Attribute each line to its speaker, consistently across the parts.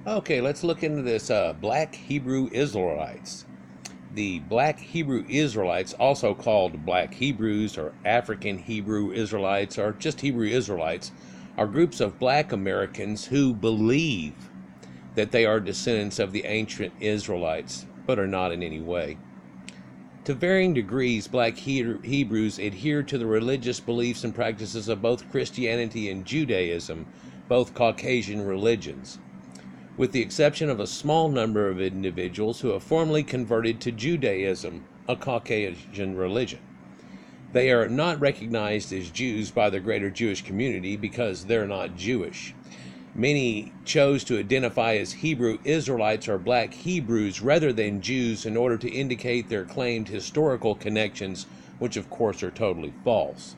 Speaker 1: Okay, let's look into this Black Hebrew Israelites. The Black Hebrew Israelites, also called Black Hebrews or African Hebrew Israelites or just Hebrew Israelites, are groups of black Americans who believe that they are descendants of the ancient Israelites, but are not in any way. To varying degrees, black Hebrews adhere to the religious beliefs and practices of both Christianity and Judaism, both Caucasian religions, with the exception of a small number of individuals who have formally converted to Judaism, a Caucasian religion. They are not recognized as Jews by the greater Jewish community because they're not Jewish. Many chose to identify as Hebrew Israelites or Black Hebrews rather than Jews in order to indicate their claimed historical connections, which of course are totally false.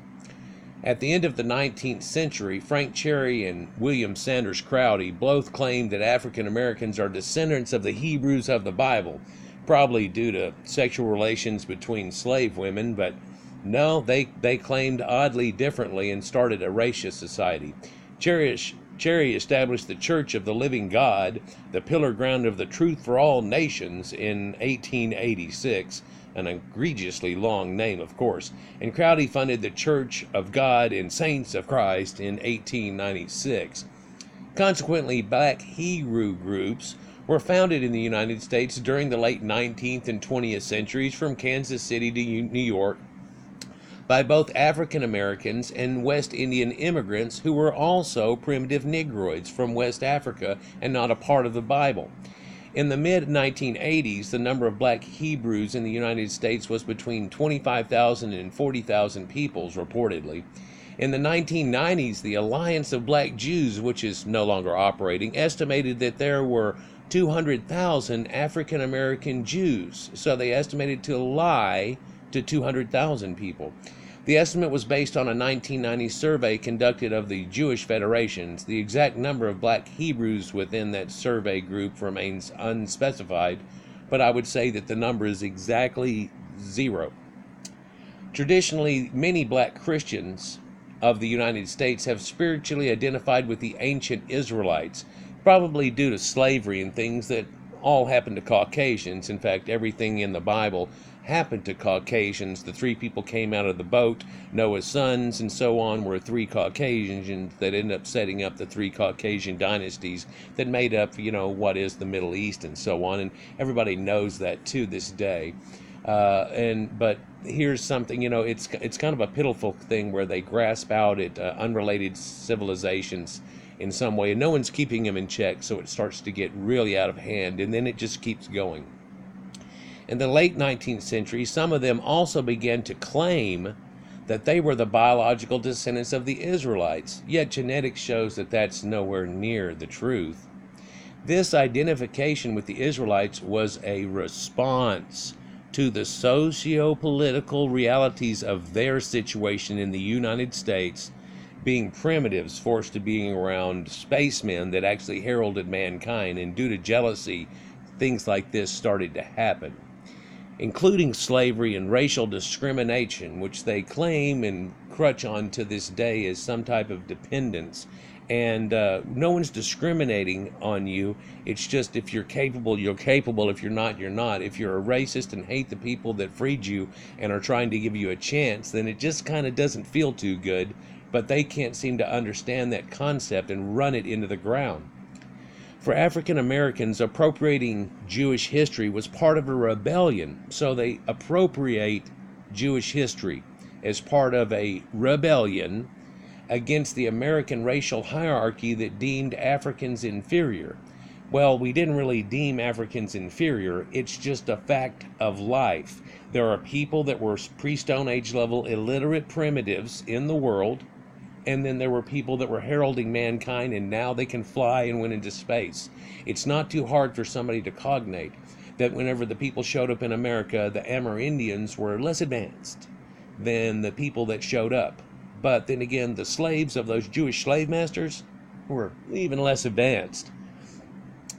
Speaker 1: At the end of the 19th century, Frank Cherry and William Sanders Crowdy both claimed that African Americans are descendants of the Hebrews of the Bible, probably due to sexual relations between slave women, but no, they claimed oddly differently and started a racist society. Cherry established the Church of the Living God, the pillar ground of the truth for all nations, in 1886, an egregiously long name, of course, and Crowdy funded the Church of God and Saints of Christ in 1896. Consequently, Black Hebrew groups were founded in the United States during the late 19th and 20th centuries from Kansas City to New York by both African Americans and West Indian immigrants who were also primitive Negroids from West Africa and not a part of the Bible. In the mid-1980s, the number of black Hebrews in the United States was between 25,000 and 40,000 people, reportedly. In the 1990s, the Alliance of Black Jews, which is no longer operating, estimated that there were 200,000 African American Jews, so they estimated to lie to 200,000 people. The estimate was based on a 1990 survey conducted of the Jewish Federations. The exact number of black Hebrews within that survey group remains unspecified, but I would say that the number is exactly 0. Traditionally, many black Christians of the United States have spiritually identified with the ancient Israelites, probably due to slavery and things that all happened to Caucasians. In fact, everything in the Bible happened to Caucasians. The 3 people came out of the boat, Noah's sons, and so on, were 3 Caucasians that ended up setting up the 3 Caucasian dynasties that made up, what is the Middle East and so on. And everybody knows that to this day. But here's something, it's kind of a pitiful thing where they grasp out at unrelated civilizations in some way, and no one's keeping them in check, so it starts to get really out of hand, and then it just keeps going. In the late 19th century, some of them also began to claim that they were the biological descendants of the Israelites, yet genetics shows that that's nowhere near the truth. This identification with the Israelites was a response to the socio-political realities of their situation in the United States, being primitives forced to being around spacemen that actually heralded mankind, and due to jealousy, things like this started to happen, including slavery and racial discrimination, which they claim and crutch on to this day as some type of dependence. And no one's discriminating on you. It's just if you're capable, you're capable. If you're not, you're not. If you're a racist and hate the people that freed you and are trying to give you a chance, then it just kind of doesn't feel too good. But they can't seem to understand that concept and run it into the ground. For African Americans, appropriating Jewish history was part of a rebellion, so they appropriate Jewish history as part of a rebellion against the American racial hierarchy that deemed Africans inferior. Well, we didn't really deem Africans inferior, it's just a fact of life. There are people that were pre-Stone Age level illiterate primitives in the world, and then there were people that were heralding mankind, and now they can fly and went into space. It's not too hard for somebody to cognate that whenever the people showed up in America, the Amerindians were less advanced than the people that showed up. But then again, the slaves of those Jewish slave masters were even less advanced.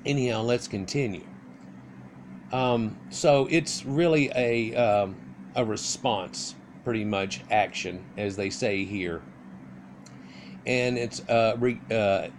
Speaker 1: Anyhow, let's continue. So it's really a response, pretty much action, as they say here. and it's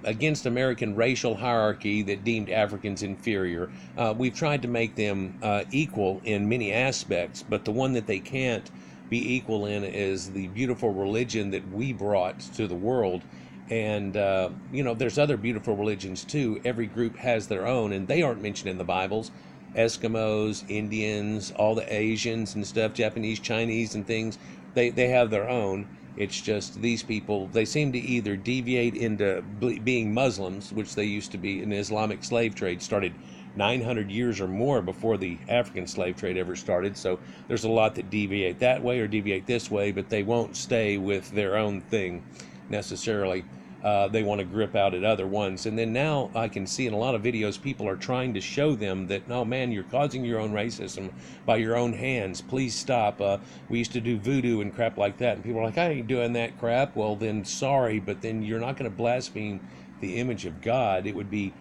Speaker 1: against American racial hierarchy that deemed Africans inferior. We've tried to make them equal in many aspects, but the one that they can't be equal in is the beautiful religion that we brought to the world. And, there's other beautiful religions too. Every group has their own, and they aren't mentioned in the Bibles. Eskimos, Indians, all the Asians and stuff, Japanese, Chinese and things, they have their own. It's just these people, they seem to either deviate into being Muslims, which they used to be. In the Islamic slave trade started 900 years or more before the African slave trade ever started. So there's a lot that deviate that way or deviate this way, but they won't stay with their own thing necessarily. They want to grip out at other ones. And then now I can see in a lot of videos people are trying to show them that, no, man, you're causing your own racism by your own hands. Please stop. We used to do voodoo and crap like that. And people are like, I ain't doing that crap. Well, then sorry, but then you're not going to blaspheme the image of God. It would be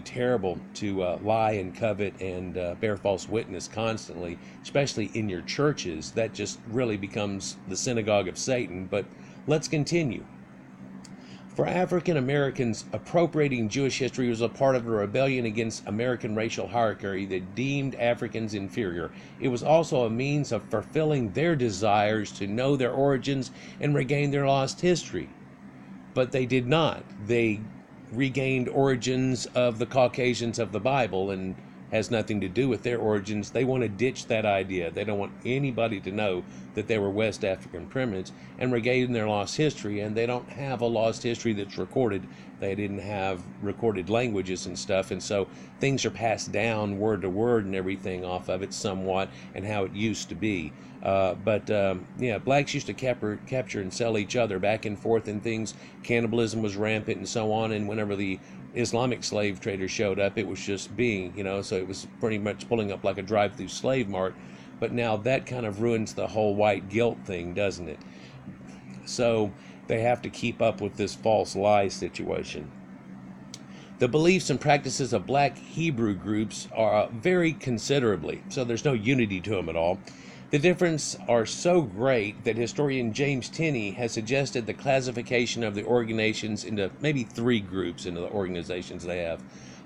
Speaker 1: terrible to lie and covet and bear false witness constantly, especially in your churches. That just really becomes the Synagogue of Satan. But let's continue. For African Americans, appropriating Jewish history was a part of a rebellion against American racial hierarchy that deemed Africans inferior. It was also a means of fulfilling their desires to know their origins and regain their lost history. But they did not. They regained origins of the Caucasians of the Bible, and has nothing to do with their origins. They want to ditch that idea. They don't want anybody to know that they were West African primites and regain their lost history, and they don't have a lost history that's recorded. They didn't have recorded languages and stuff, and so things are passed down word to word and everything off of it somewhat, and how it used to be. Blacks used to capture and sell each other back and forth and things. Cannibalism was rampant and so on, and whenever the Islamic slave traders showed up, it was just being, so it was pretty much pulling up like a drive-through slave mart. But now that kind of ruins the whole white guilt thing, doesn't it? So they have to keep up with this false lie situation. The beliefs and practices of Black Hebrew groups are vary considerably, so there's no unity to them at all. The differences are so great that historian James Tenney has suggested the classification of the organizations into maybe three groups into the organizations they have.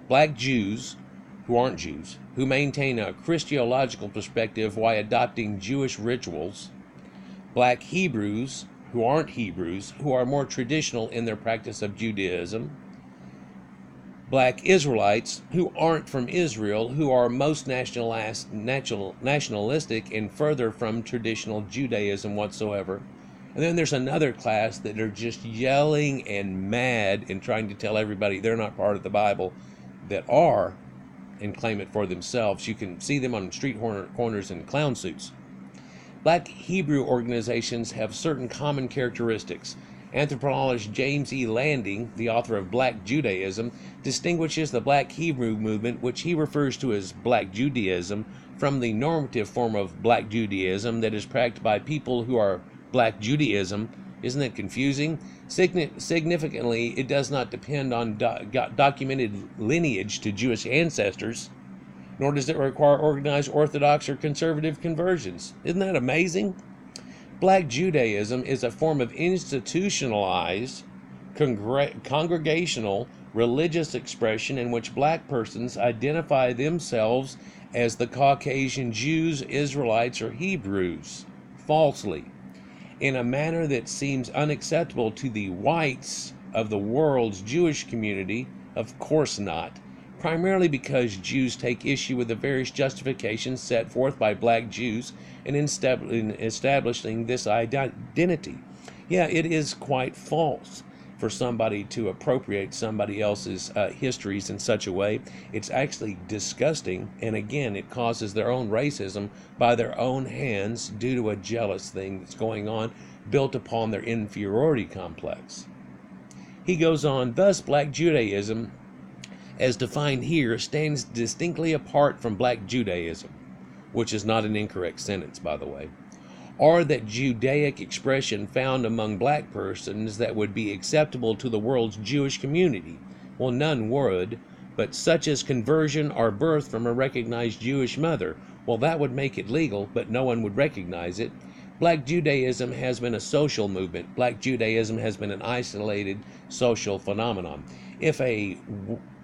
Speaker 1: Black Jews, who aren't Jews, who maintain a Christological perspective while adopting Jewish rituals. Black Hebrews, who aren't Hebrews, who are more traditional in their practice of Judaism. Black Israelites, who aren't from Israel, who are most nationalistic and further from traditional Judaism whatsoever. And then there's another class that are just yelling and mad and trying to tell everybody they're not part of the Bible, that are, and claim it for themselves. You can see them on street corners in clown suits. Black Hebrew organizations have certain common characteristics. Anthropologist James E. Landing, the author of Black Judaism, distinguishes the Black Hebrew movement, which he refers to as Black Judaism, from the normative form of Black Judaism that is practiced by people who are Black Judaism. Isn't that confusing? Significantly, it does not depend on documented lineage to Jewish ancestors, nor does it require organized Orthodox or conservative conversions. Isn't that amazing? Black Judaism is a form of institutionalized, congregational, religious expression in which black persons identify themselves as the Caucasian Jews, Israelites, or Hebrews, falsely, in a manner that seems unacceptable to the whites of the world's Jewish community. Of course not. Primarily because Jews take issue with the various justifications set forth by black Jews in establishing this identity. Yeah, it is quite false for somebody to appropriate somebody else's histories in such a way. It's actually disgusting, and again, it causes their own racism by their own hands due to a jealous thing that's going on, built upon their inferiority complex. He goes on, thus Black Judaism, as defined here, stands distinctly apart from Black Judaism, which is not an incorrect sentence, by the way, or that Judaic expression found among black persons that would be acceptable to the world's Jewish community. Well, none would, but such as conversion or birth from a recognized Jewish mother. Well, that would make it legal, but no one would recognize it. Black Judaism has been a social movement. Black Judaism has been an isolated social phenomenon. If a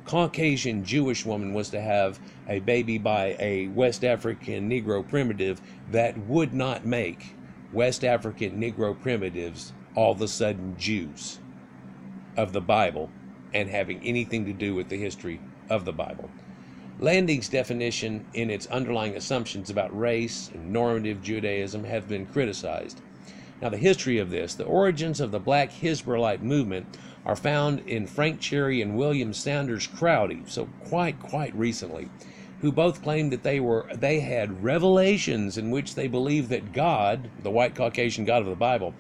Speaker 1: Caucasian Jewish woman was to have a baby by a West African Negro primitive, that would not make West African Negro primitives all of a sudden Jews of the Bible and having anything to do with the history of the Bible. Landing's definition in its underlying assumptions about race and normative Judaism have been criticized. Now, the history of this, the origins of the Black Hebrew movement are found in Frank Cherry and William Saunders Crowdy, so quite recently, who both claimed that they had revelations in which they believed that God, the white Caucasian God of the Bible,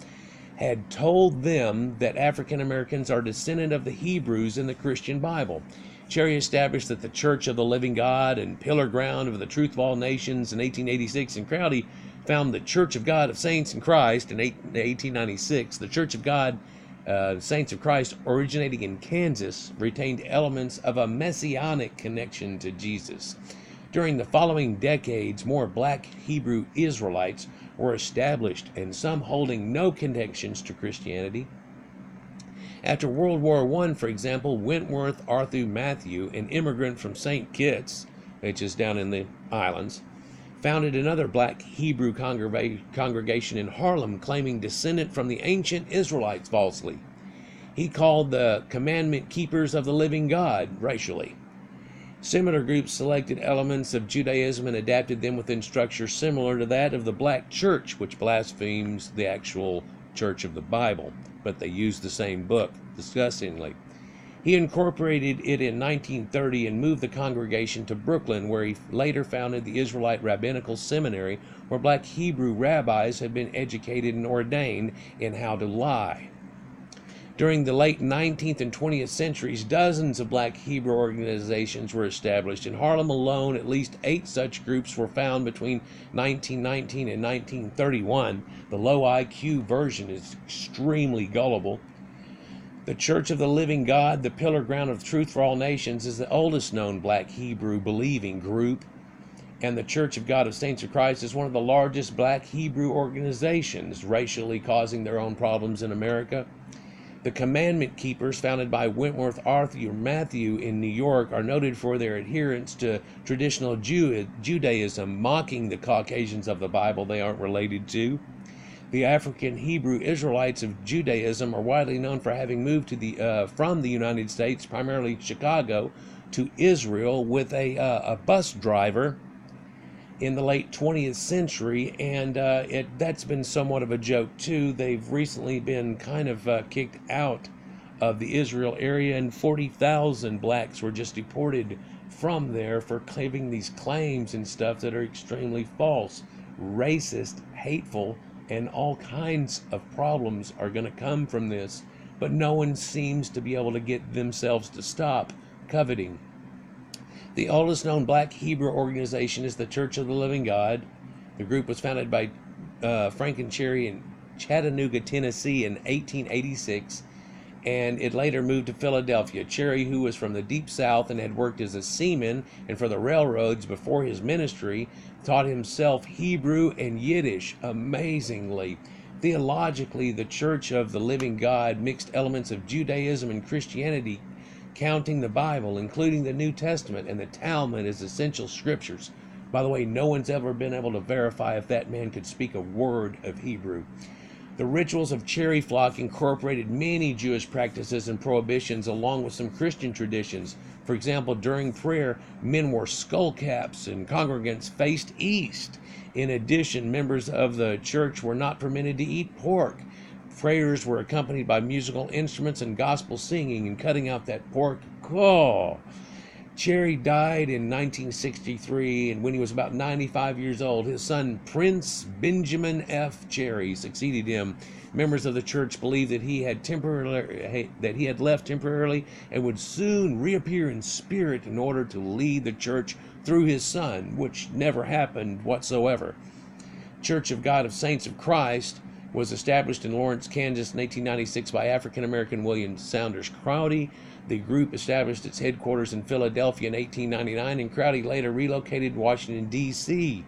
Speaker 1: had told them that African Americans are descendant of the Hebrews in the Christian Bible. Cherry established that the Church of the Living God and Pillar Ground of the Truth of All Nations in 1886, and Crowdy found the Church of God of Saints in Christ in 1896. The Church of God, Saints of Christ, originating in Kansas, retained elements of a messianic connection to Jesus. During the following decades, more Black Hebrew Israelites were established, and some holding no connections to Christianity. After World War I, for example, Wentworth Arthur Matthew, an immigrant from St. Kitts, which is down in the islands, founded another Black Hebrew congregation in Harlem, claiming descent from the ancient Isrealites falsely. He called the commandment keepers of the living God racially. Similar groups selected elements of Judaism and adapted them within structure similar to that of the Black Church, which blasphemes the actual Church of the Bible, but they used the same book, disgustingly. He incorporated it in 1930 and moved the congregation to Brooklyn, where he later founded the Israelite Rabbinical Seminary, where Black Hebrew rabbis had been educated and ordained in how to lie. During the late 19th and 20th centuries, dozens of Black Hebrew organizations were established. In Harlem alone, at least 8 such groups were found between 1919 and 1931. The low IQ version is extremely gullible. The Church of the Living God, the Pillar Ground of Truth for All Nations, is the oldest known Black Hebrew believing group, and the Church of God of Saints of Christ is one of the largest Black Hebrew organizations, racially causing their own problems in America. The Commandment Keepers, founded by Wentworth Arthur Matthew in New York, are noted for their adherence to traditional Judaism, mocking the Caucasians of the Bible they aren't related to. The African Hebrew Israelites of Judaism are widely known for having moved from the United States, primarily Chicago, to Israel with a bus driver in the late 20th century, and that's been somewhat of a joke too. They've recently been kind of kicked out of the Israel area, and 40,000 blacks were just deported from there for claiming these claims and stuff that are extremely false, racist, hateful, and all kinds of problems are going to come from this, but no one seems to be able to get themselves to stop coveting. The oldest known Black Hebrew organization is the Church of the Living God. The group was founded by Frank and Cherry in Chattanooga, Tennessee in 1886, and it later moved to Philadelphia. Cherry, who was from the Deep South and had worked as a seaman and for the railroads before his ministry, taught himself Hebrew and Yiddish amazingly. Theologically, the Church of the Living God mixed elements of Judaism and Christianity, counting the Bible, including the New Testament and the Talmud, as essential scriptures. By the way, no one's ever been able to verify if that man could speak a word of Hebrew. The rituals of Cherry Flock incorporated many Jewish practices and prohibitions along with some Christian traditions. For example, during prayer, men wore skull caps and congregants faced east. In addition, members of the church were not permitted to eat pork. Prayers were accompanied by musical instruments and gospel singing and cutting out that pork. Oh. Cherry died in 1963, and when he was about 95 years old, his son Prince Benjamin F. Cherry succeeded him. Members of the church believed that he had left temporarily and would soon reappear in spirit in order to lead the church through his son, which never happened whatsoever. Church of God of Saints of Christ was established in Lawrence, Kansas in 1896 by African-American William Saunders Crowdy. The group established its headquarters in Philadelphia in 1899, and Crowdy later relocated to Washington, D.C.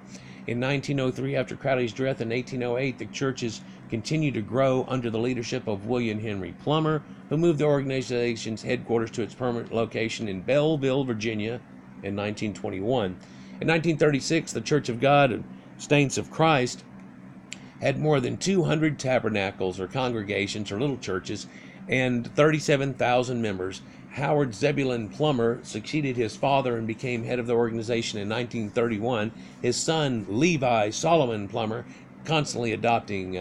Speaker 1: In 1903, after Crowley's death in 1808, the churches continued to grow under the leadership of William Henry Plummer, who moved the organization's headquarters to its permanent location in Belleville, Virginia in 1921. In 1936, the Church of God and Saints of Christ had more than 200 tabernacles or congregations or little churches and 37,000 members. Howard Zebulon Plummer succeeded his father and became head of the organization in 1931. His son, Levi Solomon Plummer, constantly adopting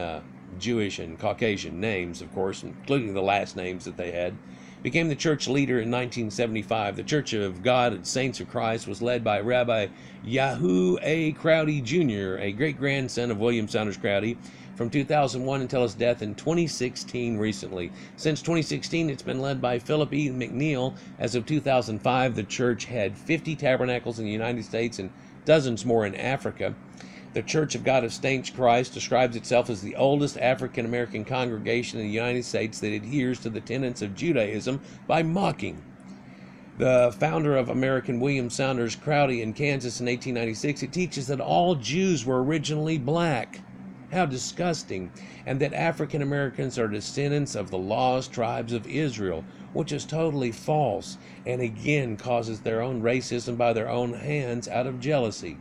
Speaker 1: Jewish and Caucasian names, of course, including the last names that they had, became the church leader in 1975. The Church of God and Saints of Christ was led by Rabbi Yahoo A. Crowdy Jr., a great-grandson of William Saunders Crowdy, from 2001 until his death in 2016 recently. Since 2016, it's been led by Philip E. McNeil. As of 2005, the church had 50 tabernacles in the United States and dozens more in Africa. The Church of God of Saints of Christ describes itself as the oldest African-American congregation in the United States that adheres to the tenets of Judaism by mocking the founder of American, William Saunders Crowdy, in Kansas in 1896. It teaches that all Jews were originally black. How disgusting. And that African Americans are descendants of the lost tribes of Israel, which is totally false, and again causes their own racism by their own hands out of jealousy.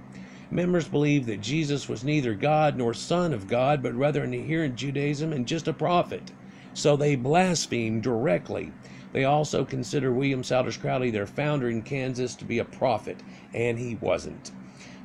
Speaker 1: Members believe that Jesus was neither God nor Son of God, but rather an adherent Judaism and just a prophet. So they blaspheme directly. They also consider William Saunders Crowdy, their founder in Kansas, to be a prophet, and he wasn't.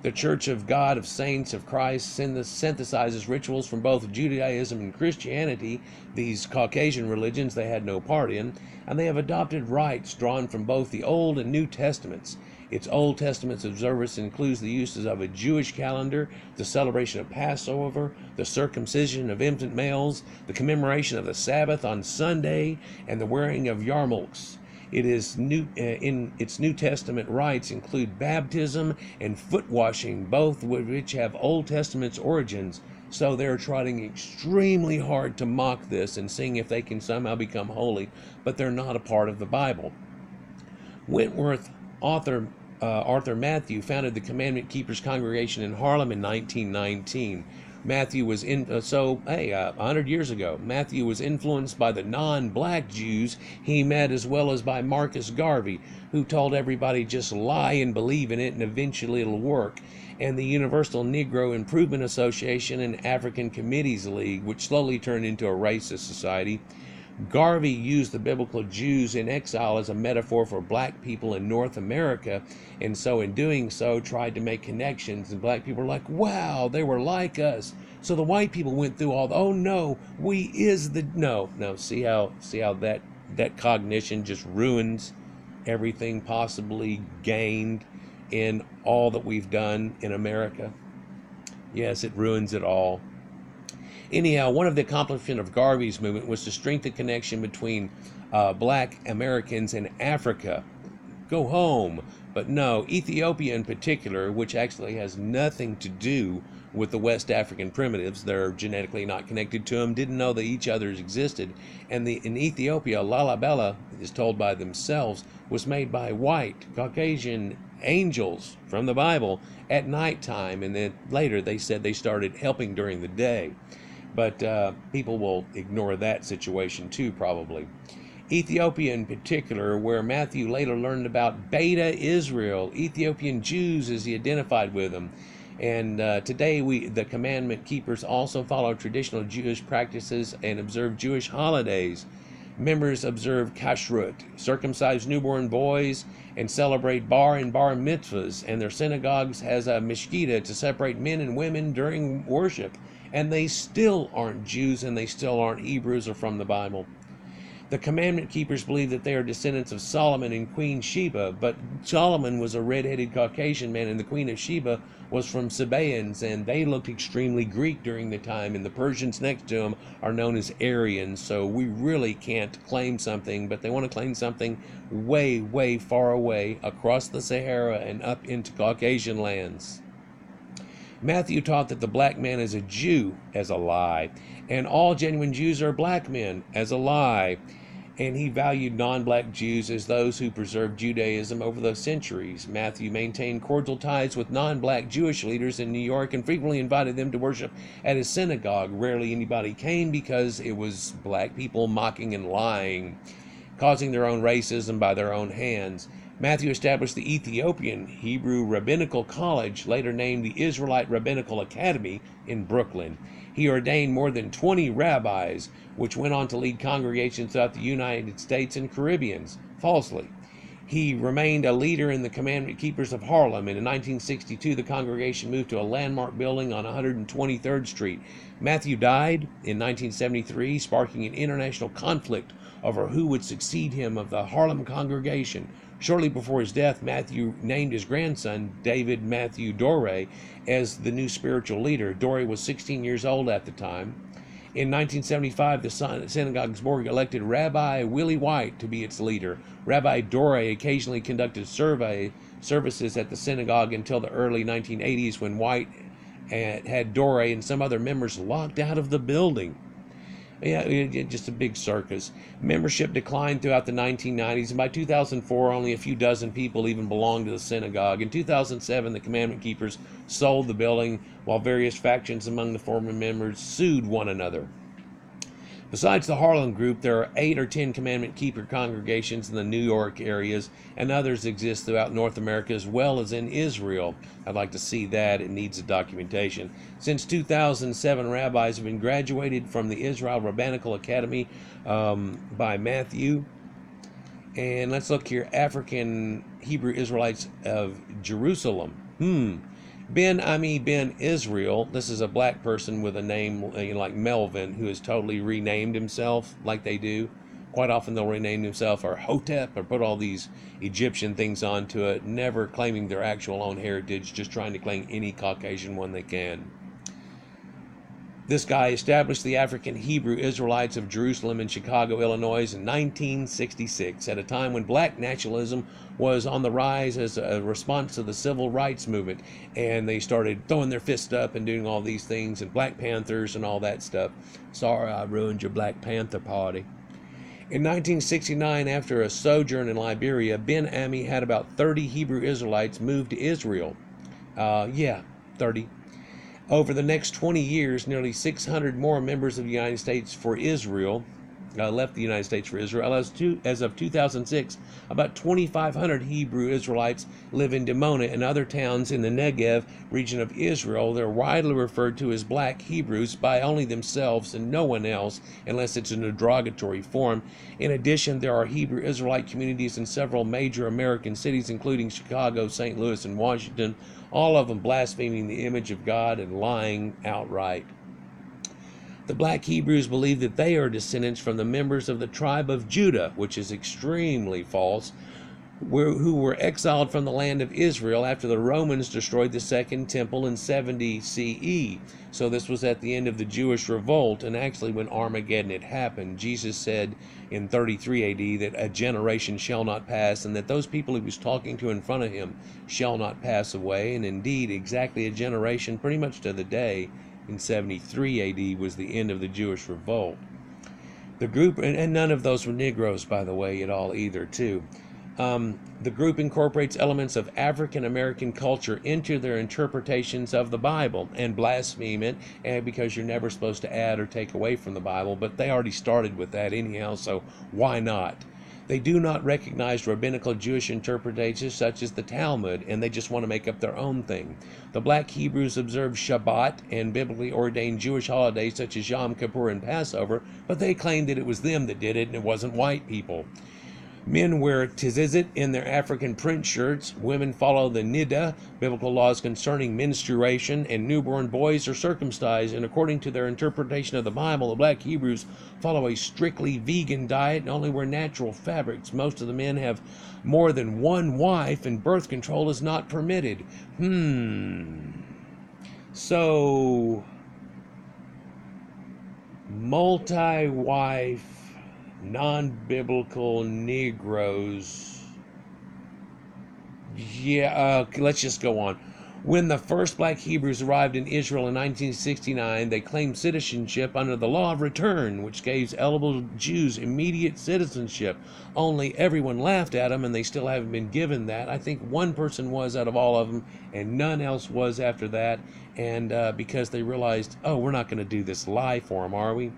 Speaker 1: The Church of God of Saints of Christ synthesizes rituals from both Judaism and Christianity, these Caucasian religions they had no part in, and they have adopted rites drawn from both the Old and New Testaments. Its Old Testament's observance includes the uses of a Jewish calendar, the celebration of Passover, the circumcision of infant males, the commemoration of the Sabbath on Sunday, and the wearing of yarmulkes. Its New Testament rites include baptism and foot washing, both of which have Old Testament's origins. So they're trying extremely hard to mock this and seeing if they can somehow become holy, but they're not a part of the Bible. Wentworth author Arthur Matthew founded the Commandment Keepers Congregation in Harlem in 1919. Matthew was 100 years ago, Matthew was influenced by the non-black Jews he met, as well as by Marcus Garvey, who told everybody just lie and believe in it and eventually it'll work, and the Universal Negro Improvement Association and African Committees League, which slowly turned into a racist society. Garvey used the biblical Jews in exile as a metaphor for black people in North America, and so in doing so tried to make connections, and black people were like, wow, they were like us. So the white people went through all oh no, see how that cognition just ruins everything possibly gained in all that we've done in America. Yes, it ruins it all. Anyhow, one of the accomplishments of Garvey's movement was to strengthen the connection between black Americans and Africa. Go home. But no, Ethiopia in particular, which actually has nothing to do with the West African primitives, they're genetically not connected to them, didn't know that each other existed. And in Ethiopia, Lalibela, is told by themselves, was made by white, Caucasian angels from the Bible at nighttime, and then later they said they started helping during the day. But people will ignore that situation too, probably. Ethiopia in particular, where Matthew later learned about Beta Israel, Ethiopian Jews as he identified with them. And today the commandment keepers also follow traditional Jewish practices and observe Jewish holidays. Members observe kashrut, circumcise newborn boys, and celebrate bar and bar mitzvahs. And their synagogues has a mishkita to separate men and women during worship. And they still aren't Jews, and they still aren't Hebrews or from the Bible. The commandment keepers believe that they are descendants of Solomon and Queen Sheba, but Solomon was a red-headed Caucasian man, and the Queen of Sheba was from Sabaeans, and they looked extremely Greek during the time, and the Persians next to them are known as Aryans, so we really can't claim something, but they want to claim something way, way far away across the Sahara and up into Caucasian lands. Matthew taught that the black man is a Jew, as a lie, and all genuine Jews are black men, as a lie. and he valued non-black Jews as those who preserved Judaism over the centuries. Matthew maintained cordial ties with non-black Jewish leaders in New York and frequently invited them to worship at his synagogue. Rarely anybody came because it was black people mocking and lying, causing their own racism by their own hands. Matthew established the Ethiopian Hebrew Rabbinical College, later named the Israelite Rabbinical Academy, in Brooklyn. He ordained more than 20 rabbis, which went on to lead congregations throughout the United States and Caribbean, falsely. He remained a leader in the Commandment Keepers of Harlem, and in 1962 the congregation moved to a landmark building on 123rd Street. Matthew died in 1973, sparking an international conflict over who would succeed him of the Harlem congregation. Shortly before his death, Matthew named his grandson, David Matthew Doré, as the new spiritual leader. Doré was 16 years old at the time. In 1975, the Synagogue's board elected Rabbi Willie Whyte to be its leader. Rabbi Doré occasionally conducted services at the synagogue until the early 1980s, when Whyte had Doré and some other members locked out of the building. Yeah, just a big circus. Membership declined throughout the 1990s, and by 2004, only a few dozen people even belonged to the synagogue. In 2007, the Commandment Keepers sold the building, while various factions among the former members sued one another. Besides the Harlem group, there are 8 or 10 Commandment Keeper congregations in the New York areas, and others exist throughout North America as well as in Israel. I'd like to see that. It needs a documentation. Since 2007, rabbis have been graduated from the Israel Rabbinical Academy by Matthew. And let's look here. African Hebrew Israelites of Jerusalem. Ben Ami Ben Israel, this is a black person with a name like Melvin, who has totally renamed himself like they do. Quite often they'll rename themselves or Hotep or put all these Egyptian things onto it, never claiming their actual own heritage, just trying to claim any Caucasian one they can. This guy established the African Hebrew Israelites of Jerusalem in Chicago, Illinois in 1966, at a time when black nationalism was on the rise as a response to the civil rights movement. And they started throwing their fists up and doing all these things, and Black Panthers and all that stuff. Sorry, I ruined your Black Panther party. In 1969, after a sojourn in Liberia, Ben Ami had about 30 Hebrew Israelites move to Israel. 30. Over the next 20 years, nearly 600 more members of the United States for Israel left the United States for Israel. As of 2006, about 2,500 Hebrew Israelites live in Dimona and other towns in the Negev region of Israel. They're widely referred to as Black Hebrews by only themselves and no one else, unless it's in a derogatory form. In addition, there are Hebrew Israelite communities in several major American cities, including Chicago, St. Louis, and Washington, all of them blaspheming the image of God and lying outright. The Black Hebrews believe that they are descendants from the members of the tribe of Judah, which is extremely false, who were exiled from the land of Israel after the Romans destroyed the Second Temple in 70 CE. So this was at the end of the Jewish revolt, and actually when Armageddon had happened. Jesus said in 33 AD that a generation shall not pass, and that those people he was talking to in front of him shall not pass away. And indeed, exactly a generation, pretty much to the day, in 73 AD was the end of the Jewish revolt. The group, and none of those were Negroes, by the way, at all either, too. The group incorporates elements of African American culture into their interpretations of the Bible and blaspheme it, and because you're never supposed to add or take away from the Bible, but they already started with that anyhow, so why not? They do not recognize rabbinical Jewish interpretations such as the Talmud, and they just want to make up their own thing. The Black Hebrews observe Shabbat and biblically ordained Jewish holidays such as Yom Kippur and Passover, but they claim that it was them that did it and it wasn't white people. Men wear tzitzit in their African print shirts. Women follow the niddah, biblical laws concerning menstruation, and newborn boys are circumcised. And according to their interpretation of the Bible, the Black Hebrews follow a strictly vegan diet and only wear natural fabrics. Most of the men have more than one wife, and birth control is not permitted. So, multi-wife, non-biblical Negroes. Let's just go on. When the first black Hebrews arrived in Israel in 1969, they claimed citizenship under the law of return, which gave eligible Jews immediate citizenship. Only everyone laughed at them, and they still haven't been given that. I think one person was out of all of them, and none else was after that. And because they realized, oh, we're not going to do this lie for them, are we?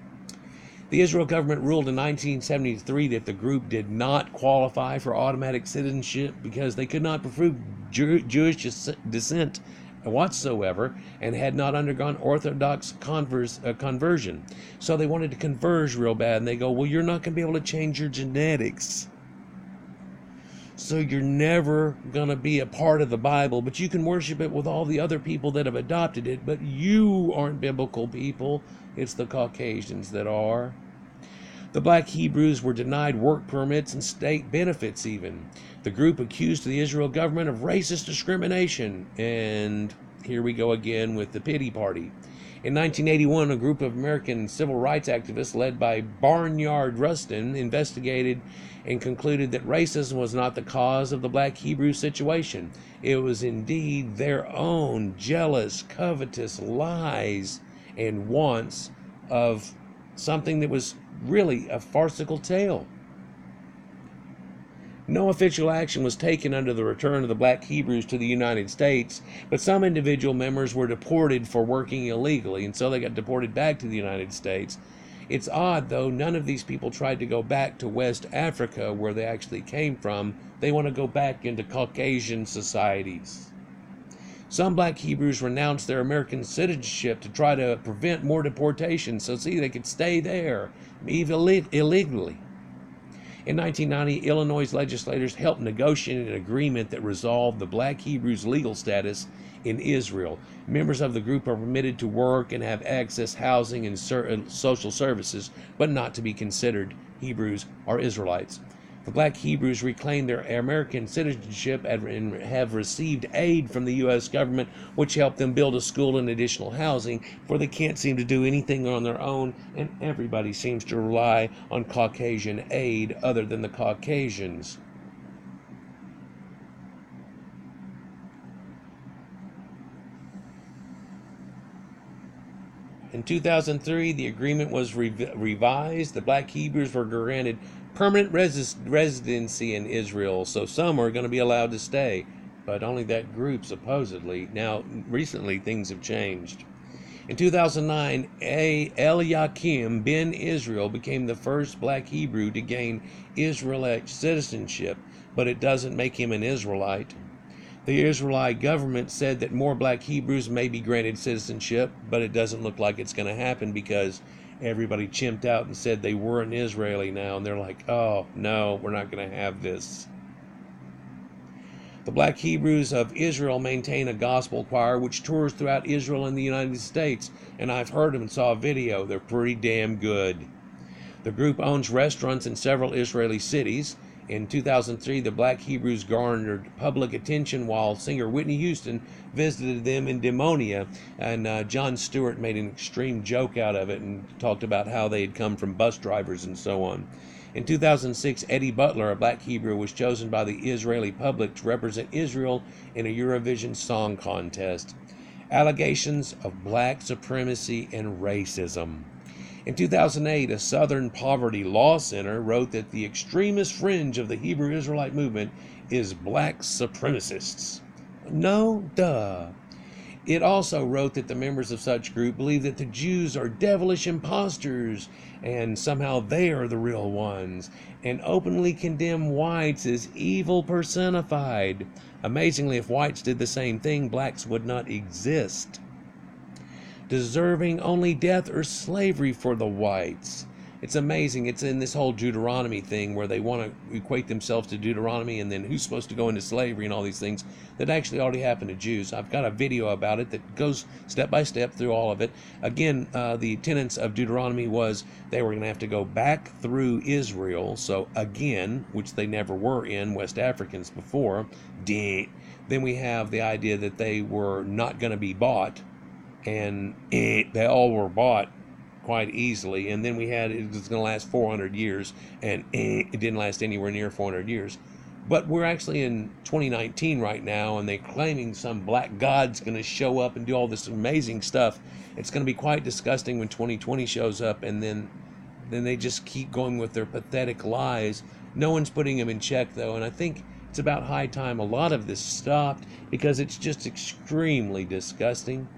Speaker 1: The Israel government ruled in 1973 that the group did not qualify for automatic citizenship because they could not prove Jewish descent whatsoever and had not undergone Orthodox conversion. So they wanted to converge real bad, and they go, well, you're not going to be able to change your genetics. So you're never going to be a part of the Bible, but you can worship it with all the other people that have adopted it, but you aren't biblical people. It's the Caucasians that are. The black Hebrews were denied work permits and state benefits even. The group accused the Israel government of racist discrimination, and here we go again with the pity party. In 1981, a group of American civil rights activists led by Barnyard Rustin investigated and concluded that racism was not the cause of the black Hebrew situation. It was indeed their own jealous, covetous lies and wants of something that was really a farcical tale. No official action was taken under the return of the black Hebrews to the United States, but some individual members were deported for working illegally, and so they got deported back to the United States. It's odd, though, none of these people tried to go back to West Africa, where they actually came from. They want to go back into Caucasian societies. Some black Hebrews renounced their American citizenship to try to prevent more deportations, so see, they could stay there, even illegally. In 1990, Illinois legislators helped negotiate an agreement that resolved the black Hebrews' legal status in Israel. Members of the group are permitted to work and have access housing and social services, but not to be considered Hebrews or Israelites. The black Hebrews reclaimed their American citizenship and have received aid from the U.S. government, which helped them build a school and additional housing, for they can't seem to do anything on their own, and everybody seems to rely on Caucasian aid other than the Caucasians. In 2003, the agreement was revised. The black Hebrews were granted permanent residency in Israel, so some are going to be allowed to stay, but only that group supposedly. Now, recently things have changed. In 2009, Eliakim ben Israel became the first black Hebrew to gain Israelite citizenship, but it doesn't make him an Israelite. The Israelite government said that more black Hebrews may be granted citizenship, but it doesn't look like it's going to happen because everybody chimped out and said they were an Israeli now, and they're like, oh, no, we're not going to have this. The black Hebrews of Israel maintain a gospel choir which tours throughout Israel and the United States, and I've heard them and saw a video. They're pretty damn good. The group owns restaurants in several Israeli cities. In 2003, the black Hebrews garnered public attention while singer Whitney Houston visited them in Demonia, and Jon Stewart made an extreme joke out of it and talked about how they had come from bus drivers and so on. In 2006, Eddie Butler, a black Hebrew, was chosen by the Israeli public to represent Israel in a Eurovision Song Contest. Allegations of black supremacy and racism. In 2008, a Southern Poverty Law Center wrote that the extremist fringe of the Hebrew Israelite movement is black supremacists. No, duh. It also wrote that the members of such group believe that the Jews are devilish imposters and somehow they are the real ones, and openly condemn whites as evil personified. Amazingly, if whites did the same thing, blacks would not exist. Deserving only death or slavery for the whites. It's amazing. It's in this whole Deuteronomy thing where they want to equate themselves to Deuteronomy and then who's supposed to go into slavery and all these things that actually already happened to Jews. I've got a video about it that goes step by step through all of it. Again, the tenets of Deuteronomy was they were going to have to go back through Israel. So again, which they never were in, West Africans before. Then we have the idea that they were not going to be bought. And they all were bought quite easily, and then we had it was going to last 400 years, and it didn't last anywhere near 400 years. But we're actually in 2019 right now, and they're claiming some black god's going to show up and do all this amazing stuff. It's going to be quite disgusting when 2020 shows up, and then they just keep going with their pathetic lies. No one's putting them in check, though, and I think it's about high time a lot of this stopped, because it's just extremely disgusting.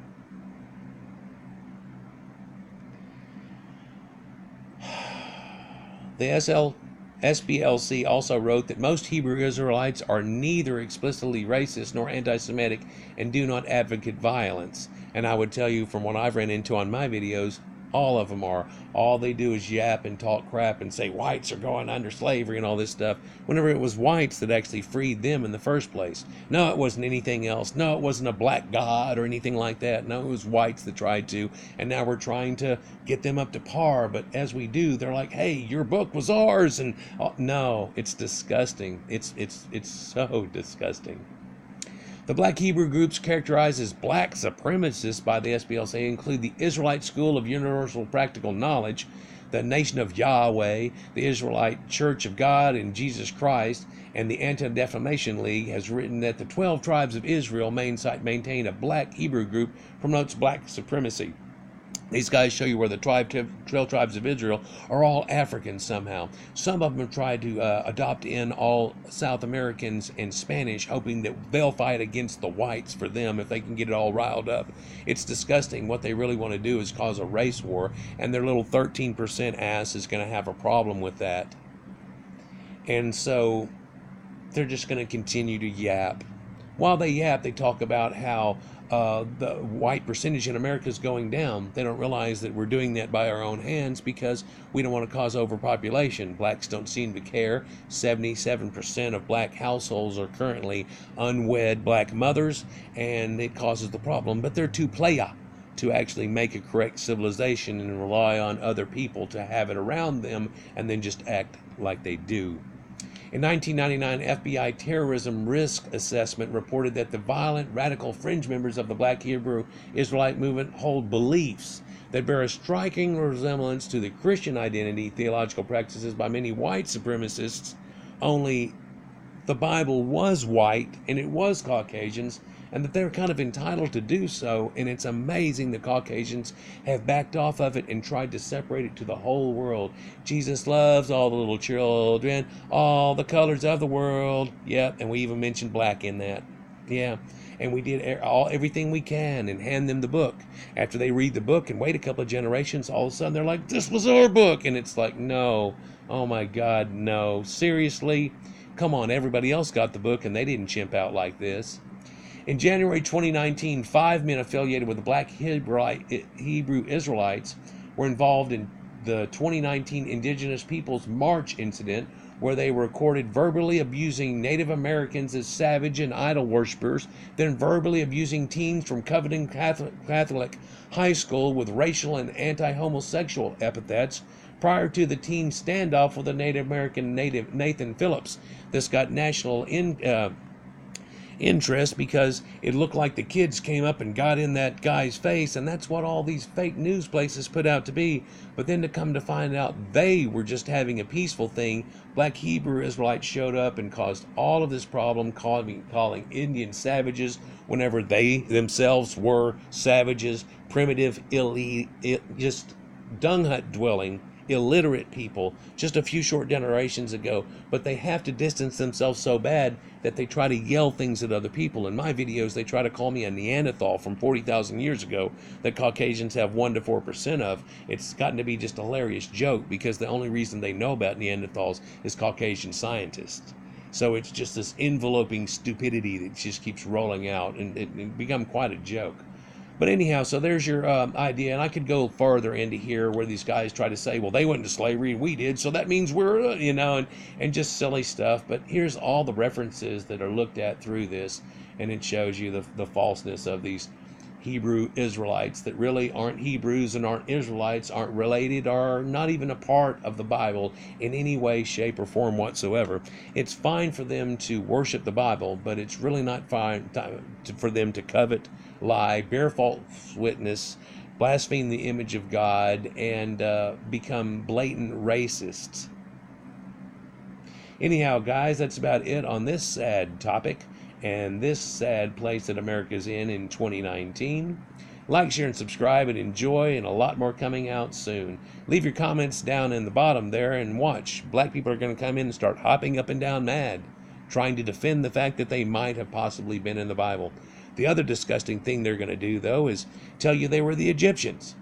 Speaker 1: The SPLC also wrote that most Hebrew Israelites are neither explicitly racist nor anti-Semitic and do not advocate violence. And I would tell you, from what I've ran into on my videos, all of them are. All they do is yap and talk crap and say whites are going under slavery and all this stuff, whenever it was whites that actually freed them in the first place. No, it wasn't anything else. No, it wasn't a black god or anything like that. No, it was whites that tried to, and now we're trying to get them up to par. But as we do, they're like, hey, your book was ours. And no, it's disgusting. It's so disgusting. The Black Hebrew groups characterized as black supremacists by the SPLC include the Israelite School of Universal Practical Knowledge, the Nation of Yahweh, the Israelite Church of God in Jesus Christ, and the Anti-Defamation League has written that the 12 tribes of Israel maintain a black Hebrew group promotes black supremacy. These guys show you where the 12 tribes of Israel are all Africans somehow. Some of them have tried to adopt in all South Americans and Spanish, hoping that they'll fight against the whites for them if they can get it all riled up. It's disgusting. What they really want to do is cause a race war, and their little 13% ass is going to have a problem with that. And so they're just going to continue to yap. While they yap, they talk about how the white percentage in America is going down. They don't realize that we're doing that by our own hands because we don't want to cause overpopulation. Blacks don't seem to care. 77% of black households are currently unwed black mothers, and it causes the problem. But they're too playa to actually make a correct civilization and rely on other people to have it around them and then just act like they do. In 1999, FBI Terrorism Risk Assessment reported that the violent, radical fringe members of the Black Hebrew Israelite movement hold beliefs that bear a striking resemblance to the Christian identity theological practices by many white supremacists, only the Bible was white and it was Caucasians, and that they're kind of entitled to do so, and it's amazing that Caucasians have backed off of it and tried to separate it to the whole world. Jesus loves all the little children, all the colors of the world. Yep, and we even mentioned black in that. Yeah, and we did everything we can and hand them the book. After they read the book and wait a couple of generations, all of a sudden they're like, this was our book, and it's like, no, oh my God, no, seriously? Come on, everybody else got the book and they didn't chimp out like this. In January 2019, 5 men affiliated with the Black Hebrew Israelites were involved in the 2019 Indigenous Peoples March incident, where they were recorded verbally abusing Native Americans as savage and idol worshippers, then verbally abusing teens from Coveting Catholic High School with racial and anti-homosexual epithets, prior to the teen standoff with the Native American Nathan Phillips. This got national interest because it looked like the kids came up and got in that guy's face, and that's what all these fake news places put out to be. But then to come to find out they were just having a peaceful thing, Black Hebrew Israelites showed up and caused all of this problem, calling Indian savages whenever they themselves were savages, primitive, just dung hut dwelling, illiterate people just a few short generations ago. But they have to distance themselves so bad that they try to yell things at other people. In my videos, they try to call me a Neanderthal from 40,000 years ago that Caucasians have 1 to 4% of. It's gotten to be just a hilarious joke because the only reason they know about Neanderthals is Caucasian scientists. So it's just this enveloping stupidity that just keeps rolling out, and it become quite a joke. But anyhow, so there's your idea, and I could go further into here where these guys try to say, well, they went into slavery and we did, so that means we're, and just silly stuff. But here's all the references that are looked at through this, and it shows you the falseness of these Hebrew Israelites that really aren't Hebrews and aren't Israelites, aren't related, are not even a part of the Bible in any way, shape, or form whatsoever. It's fine for them to worship the Bible, but it's really not fine for them to covet, lie, bear false witness, blaspheme the image of God, and become blatant racists. Anyhow, guys, that's about it on this sad topic and this sad place that America's in 2019. Like, share, and subscribe, and enjoy, and a lot more coming out soon. Leave your comments down in the bottom there, and watch. Black people are going to come in and start hopping up and down mad, trying to defend the fact that they might have possibly been in the Bible. The other disgusting thing they're going to do, though, is tell you they were the Egyptians.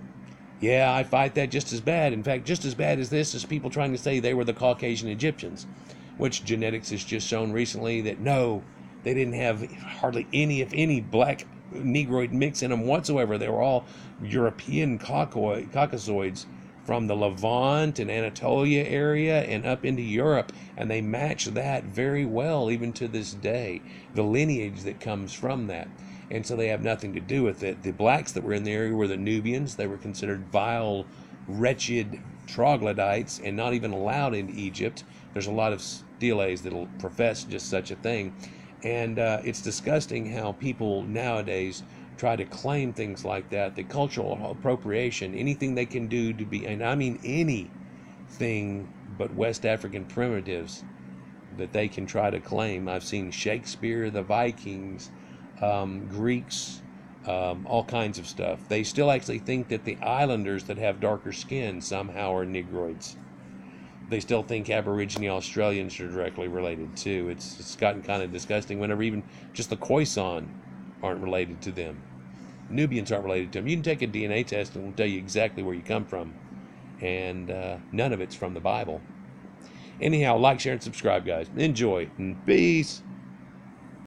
Speaker 1: Yeah, I fight that just as bad. In fact, just as bad as this is people trying to say they were the Caucasian Egyptians, which genetics has just shown recently that no, they didn't have hardly any, if any, black Negroid mix in them whatsoever. They were all European Caucasoids from the Levant and Anatolia area and up into Europe, and they match that very well even to this day, the lineage that comes from that. And so they have nothing to do with it. The blacks that were in the area were the Nubians. They were considered vile, wretched troglodytes and not even allowed into Egypt. There's a lot of steles that'll profess just such a thing. And it's disgusting how people nowadays try to claim things like that, the cultural appropriation, anything they can do to be, and I mean anything but West African primitives that they can try to claim. I've seen Shakespeare, the Vikings, Greeks, all kinds of stuff. They still actually think that the islanders that have darker skin somehow are Negroids. They still think Aborigine Australians are directly related too. It's gotten kind of disgusting whenever even just the Khoisan aren't related to them. Nubians aren't related to them. You can take a DNA test and it'll tell you exactly where you come from. And none of it's from the Bible. Anyhow, like, share, and subscribe, guys. Enjoy. And peace.